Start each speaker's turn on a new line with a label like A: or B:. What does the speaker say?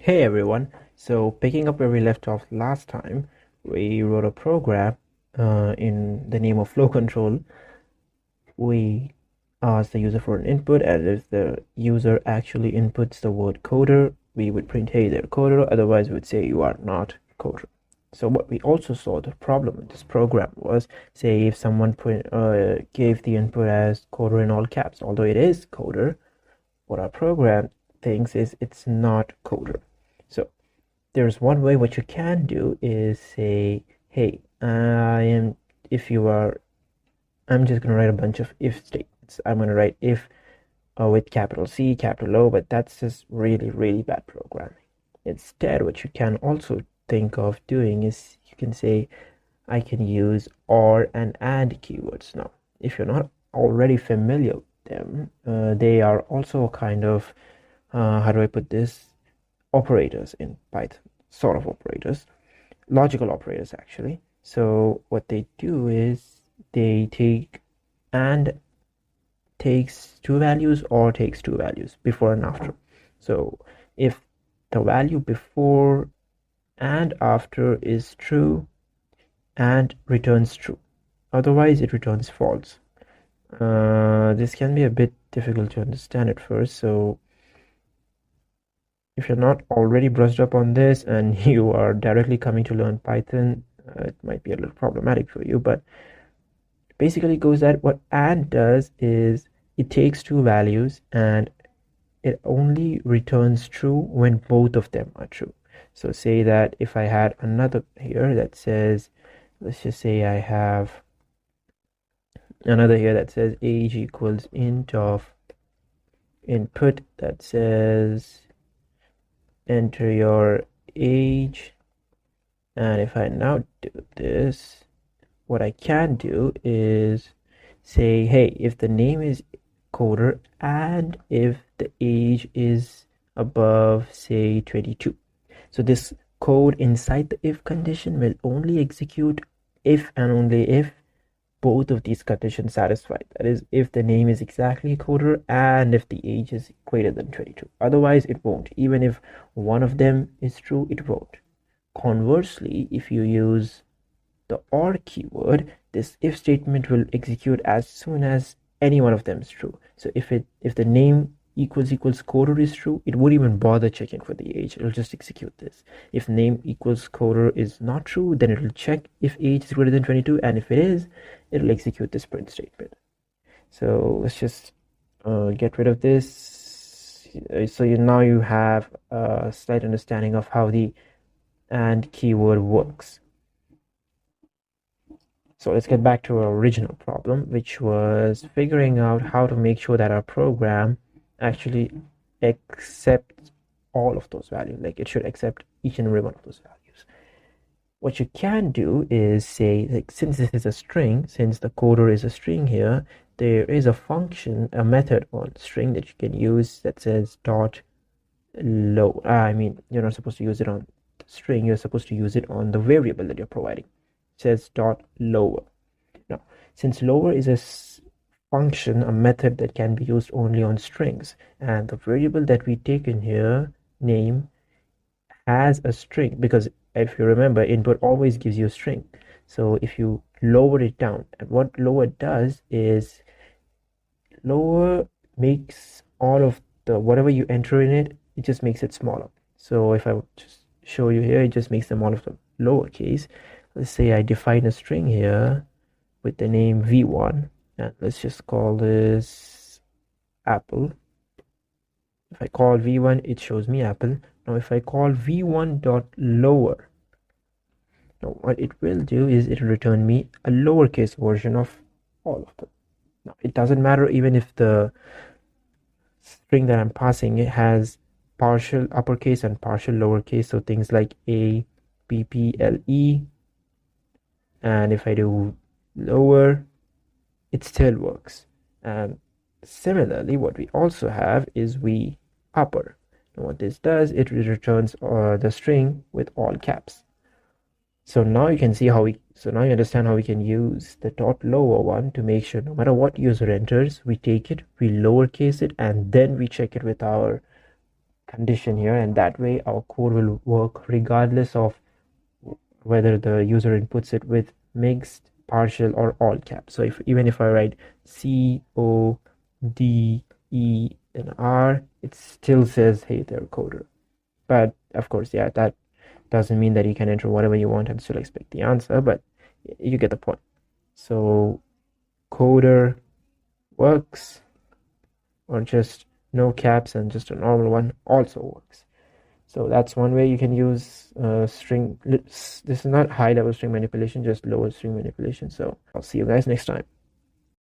A: Hey everyone, so picking up where we left off last time, we wrote a program in the name of flow control. We asked the user for an input, and if the user actually inputs the word coder, we would print, hey, they're coder, otherwise we would say you are not coder. So what we also saw the problem with this program was, say if someone gave the input as coder in all caps, although it is coder, what our program thinks is it's not coder. So there's one way. What you can do is say, hey, if you are, I'm just going to write a bunch of if statements. I'm going to write if with capital C, capital O, but that's just really, really bad programming. Instead, what you can also think of doing is you can say, I can use or and keywords. Now, if you're not already familiar with them, they are also kind of, how do I put this? Operators in Python, sort of operators, logical operators actually. So what they do is they take and takes two values or takes two values before and after. So if the value before and after is true, and returns true, otherwise it returns false. This can be a bit difficult to understand at first, so if you're not already brushed up on this and you are directly coming to learn Python, it might be a little problematic for you, but basically goes that what and does is it takes two values and it only returns true when both of them are true. So say that if I had another here that says, let's just say I have another here that says age equals int of input that says enter your age, and if I now do this, what I can do is say, hey, if the name is coder and if the age is above, say, 22. So this code inside the if condition will only execute if and only if both of these conditions satisfied. That is, if the name is exactly coder and if the age is greater than 22. Otherwise, it won't. Even if one of them is true, it won't. Conversely, if you use the or keyword, this if statement will execute as soon as any one of them is true. So if the name equals coder is true, it won't even bother checking for the age. It'll just execute this. If name equals coder is not true, then it'll check if age is greater than 22, and if it is, it'll execute this print statement. So let's just get rid of this. So now you have a slight understanding of how the and keyword works. So let's get back to our original problem, which was figuring out how to make sure that our program actually accepts all of those values. Like it should accept each and every one of those values. What you can do is say, like, since this is a string, since the coder is a string here, there is a function, a method on string that you can use that says dot low. I mean, you're not supposed to use it on the string, you're supposed to use it on the variable that you're providing. It says dot lower. Now, since lower is a function, a method that can be used only on strings, and the variable that we take in here, name, has a string, because if you remember, input always gives you a string. So if you lower it down, and what lower does is lower makes all of the whatever you enter in it, it just makes it smaller. So if I would just show you here, it just makes them all of them lowercase. Let's say I define a string here with the name v1, and let's just call this apple. If I call v1, it shows me apple. Now if I call v1 dot lower, now what it will do is it will return me a lowercase version of all of them. Now it doesn't matter even if the string that I'm passing it has partial uppercase and partial lowercase, so things like a, p, p, l, e, and if I do lower, it still works. And similarly, what we also have is v upper. And what this does, it returns the string with all caps. So now you can see how now you understand how we can use the dot lower one to make sure no matter what user enters, we take it, we lowercase it, and then we check it with our condition here, and that way our code will work regardless of whether the user inputs it with mixed, partial, or all caps. So even if I write C O D E and R, it still says hey there coder. But of course, yeah, that doesn't mean that you can enter whatever you want and still expect the answer, but you get the point. So coder works, or just no caps and just a normal one also works. So that's one way you can use string. This is not high level string manipulation, just lower string manipulation. So I'll see you guys next time.